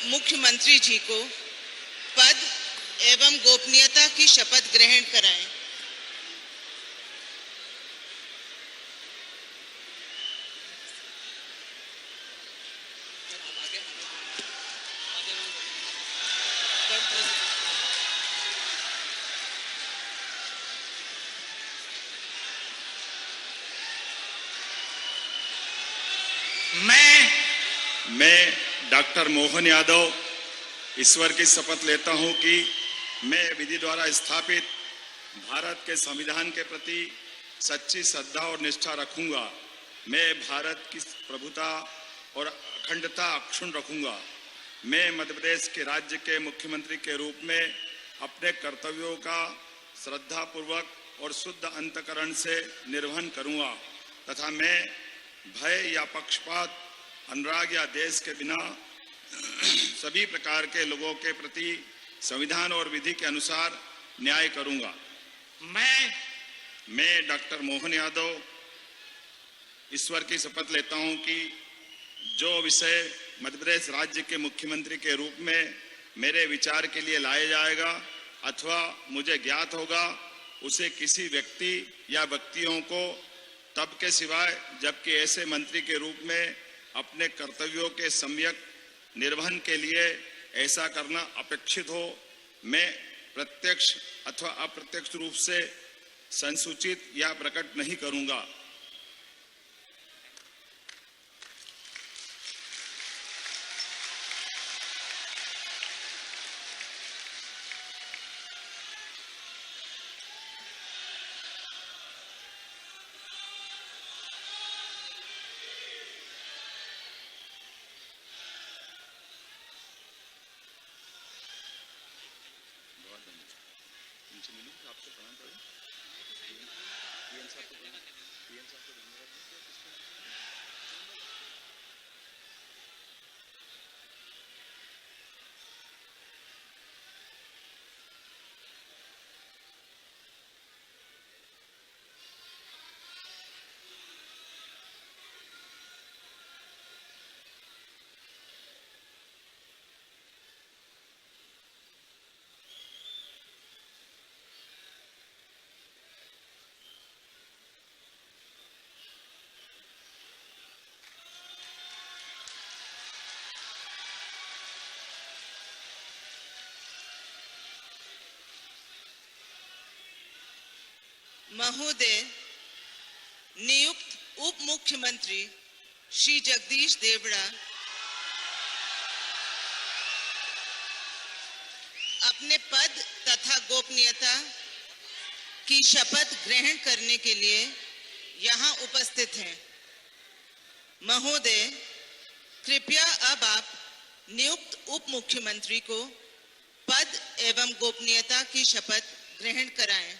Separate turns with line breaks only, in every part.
मुख्यमंत्री जी को पद एवं गोपनीयता की शपथ ग्रहण कराएं।
मैं डॉक्टर मोहन यादव ईश्वर की शपथ लेता हूं कि मैं विधि द्वारा स्थापित भारत के संविधान के प्रति सच्ची श्रद्धा और निष्ठा रखूंगा। मैं भारत की प्रभुता और अखंडता अक्षुण्ण रखूंगा। मैं मध्य प्रदेश के राज्य के मुख्यमंत्री के रूप में अपने कर्तव्यों का श्रद्धापूर्वक और शुद्ध अंतःकरण से निर्वहन करूंगा तथा मैं भय या पक्षपात, अनुराग या देश के बिना सभी प्रकार के लोगों के प्रति संविधान और विधि के अनुसार न्याय करूंगा। मैं डॉक्टर मोहन यादव ईश्वर की शपथ लेता हूं कि जो विषय मध्य प्रदेश राज्य के मुख्यमंत्री के रूप में मेरे विचार के लिए लाया जाएगा अथवा मुझे ज्ञात होगा, उसे किसी व्यक्ति या व्यक्तियों को तब के सिवाय जबकि ऐसे मंत्री के रूप में अपने कर्तव्यों के सम्यक निर्वहन के लिए ऐसा करना अपेक्षित हो, मैं प्रत्यक्ष अथवा अप्रत्यक्ष रूप से संसूचित या प्रकट नहीं करूंगा।
महोदय, नियुक्त उप मुख्यमंत्री श्री जगदीश देवड़ा अपने पद तथा गोपनीयता की शपथ ग्रहण करने के लिए यहाँ उपस्थित हैं। महोदय, कृपया अब आप नियुक्त उप मुख्यमंत्री को पद एवं गोपनीयता की शपथ ग्रहण कराएं।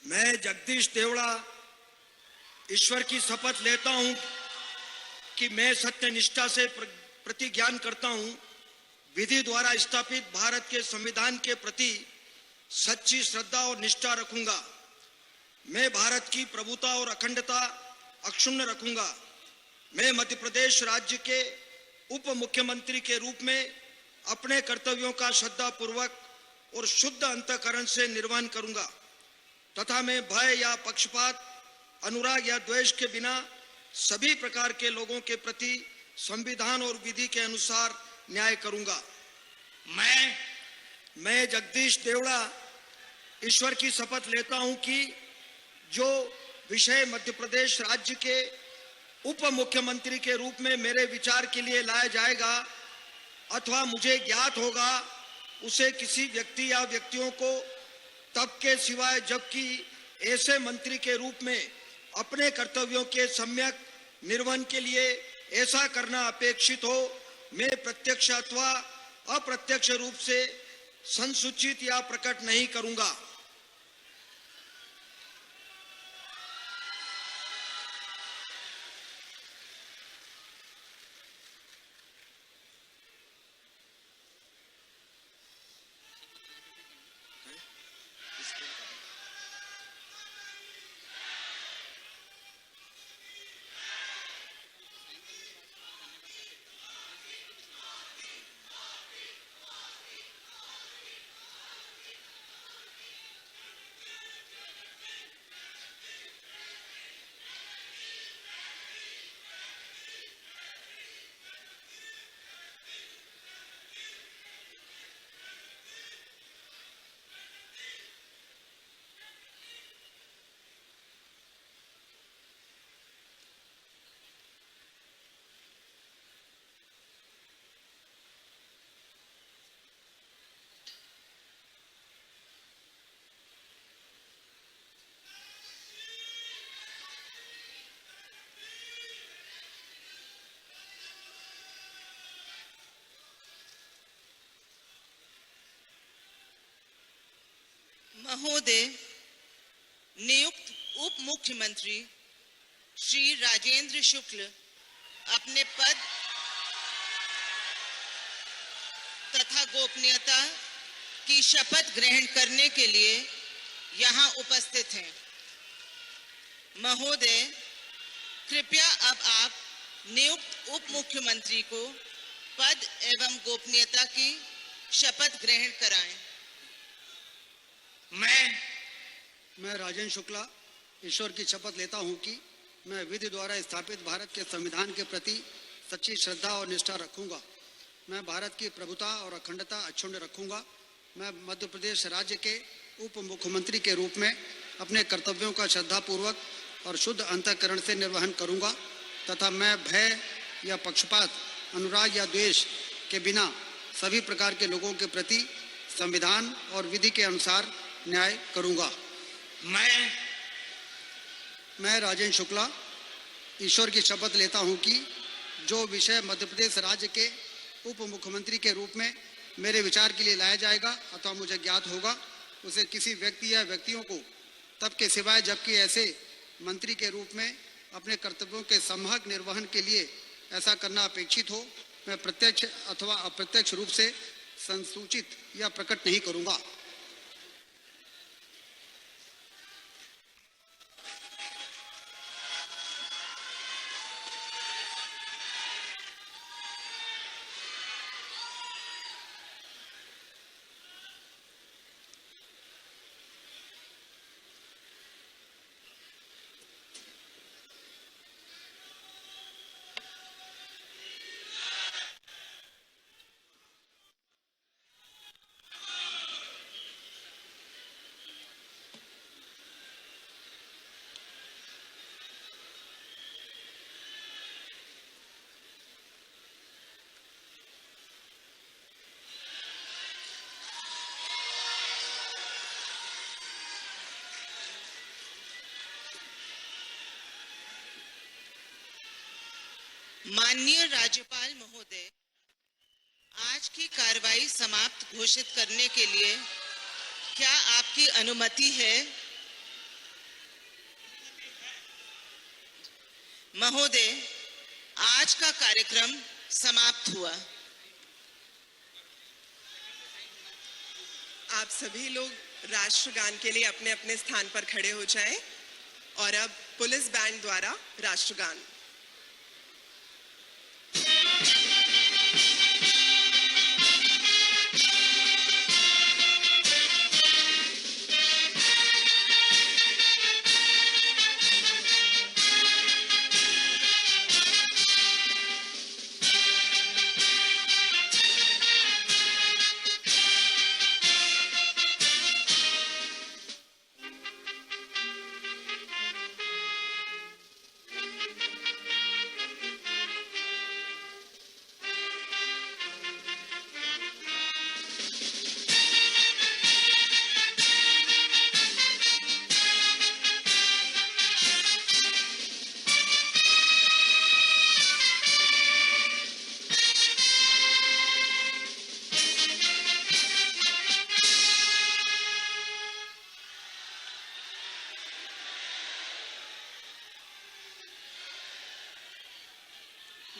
मैं जगदीश देवड़ा ईश्वर की शपथ लेता हूं कि मैं सत्यनिष्ठा से प्रतिज्ञान करता हूं, विधि द्वारा स्थापित भारत के संविधान के प्रति सच्ची श्रद्धा और निष्ठा रखूंगा। मैं भारत की प्रभुता और अखंडता अक्षुण्ण रखूंगा। मैं मध्य प्रदेश राज्य के उप मुख्यमंत्री के रूप में अपने कर्तव्यों का श्रद्धापूर्वक और शुद्ध अंतःकरण से निर्वहन करूंगा तथा मैं भय या पक्षपात, अनुराग या द्वेष के बिना सभी प्रकार के लोगों के प्रति संविधान और विधि के अनुसार न्याय करूंगा। मैं जगदीश देवड़ा ईश्वर की शपथ लेता हूं कि जो विषय मध्य प्रदेश राज्य के उप मुख्यमंत्री के रूप में मेरे विचार के लिए लाया जाएगा अथवा मुझे ज्ञात होगा, उसे किसी व्यक्ति या व्यक्तियों को तब के सिवाय जबकि ऐसे मंत्री के रूप में अपने कर्तव्यों के सम्यक निर्वहन के लिए ऐसा करना अपेक्षित हो, मैं प्रत्यक्ष अथवा अप्रत्यक्ष रूप से संसूचित या प्रकट नहीं करूंगा।
महोदय, नियुक्त उप मुख्यमंत्री श्री राजेंद्र शुक्ल अपने पद तथा गोपनीयता की शपथ ग्रहण करने के लिए यहाँ उपस्थित हैं। महोदय, कृपया अब आप नियुक्त उप मुख्यमंत्री को पद एवं गोपनीयता की शपथ ग्रहण कराएं।
मैं राजेंद्र शुक्ला ईश्वर की शपथ लेता हूं कि मैं विधि द्वारा स्थापित भारत के संविधान के प्रति सच्ची श्रद्धा और निष्ठा रखूंगा। मैं भारत की प्रभुता और अखंडता अक्षुण्ण रखूंगा। मैं मध्य प्रदेश राज्य के उप मुख्यमंत्री के रूप में अपने कर्तव्यों का श्रद्धापूर्वक और शुद्ध अंतःकरण से निर्वहन करूंगा तथा मैं भय या पक्षपात, अनुराग या द्वेष के बिना सभी प्रकार के लोगों के प्रति संविधान और विधि के अनुसार न्याय करूंगा। मैं राजेंद्र शुक्ला ईश्वर की शपथ लेता हूं कि जो विषय मध्य प्रदेश राज्य के उप मुख्यमंत्री के रूप में मेरे विचार के लिए लाया जाएगा अथवा मुझे ज्ञात होगा, उसे किसी व्यक्ति या व्यक्तियों को तब के सिवाय जबकि ऐसे मंत्री के रूप में अपने कर्तव्यों के सम्यक निर्वहन के लिए ऐसा करना अपेक्षित हो, मैं प्रत्यक्ष अथवा अप्रत्यक्ष रूप से संसूचित या प्रकट नहीं करूंगा।
माननीय राज्यपाल महोदय, आज की कार्रवाई समाप्त घोषित करने के लिए क्या आपकी अनुमति है? महोदय, आज का कार्यक्रम समाप्त हुआ।
आप सभी लोग राष्ट्रगान के लिए अपने अपने स्थान पर खड़े हो जाएं और अब पुलिस बैंड द्वारा राष्ट्रगान।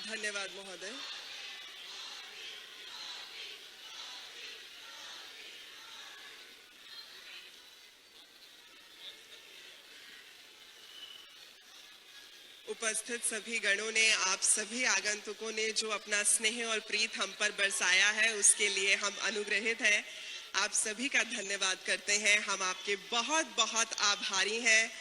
धन्यवाद महोदय। उपस्थित सभी गणों ने, आप सभी आगंतुकों ने जो अपना स्नेह और प्रीत हम पर बरसाया है, उसके लिए हम अनुग्रहित हैं। आप सभी का धन्यवाद करते हैं। हम आपके बहुत बहुत आभारी हैं।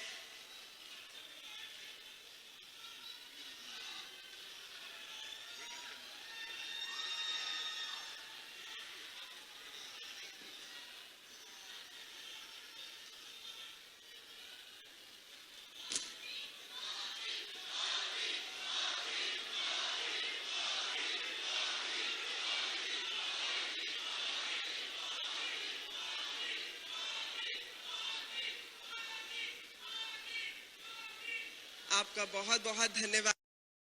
आपका बहुत बहुत धन्यवाद।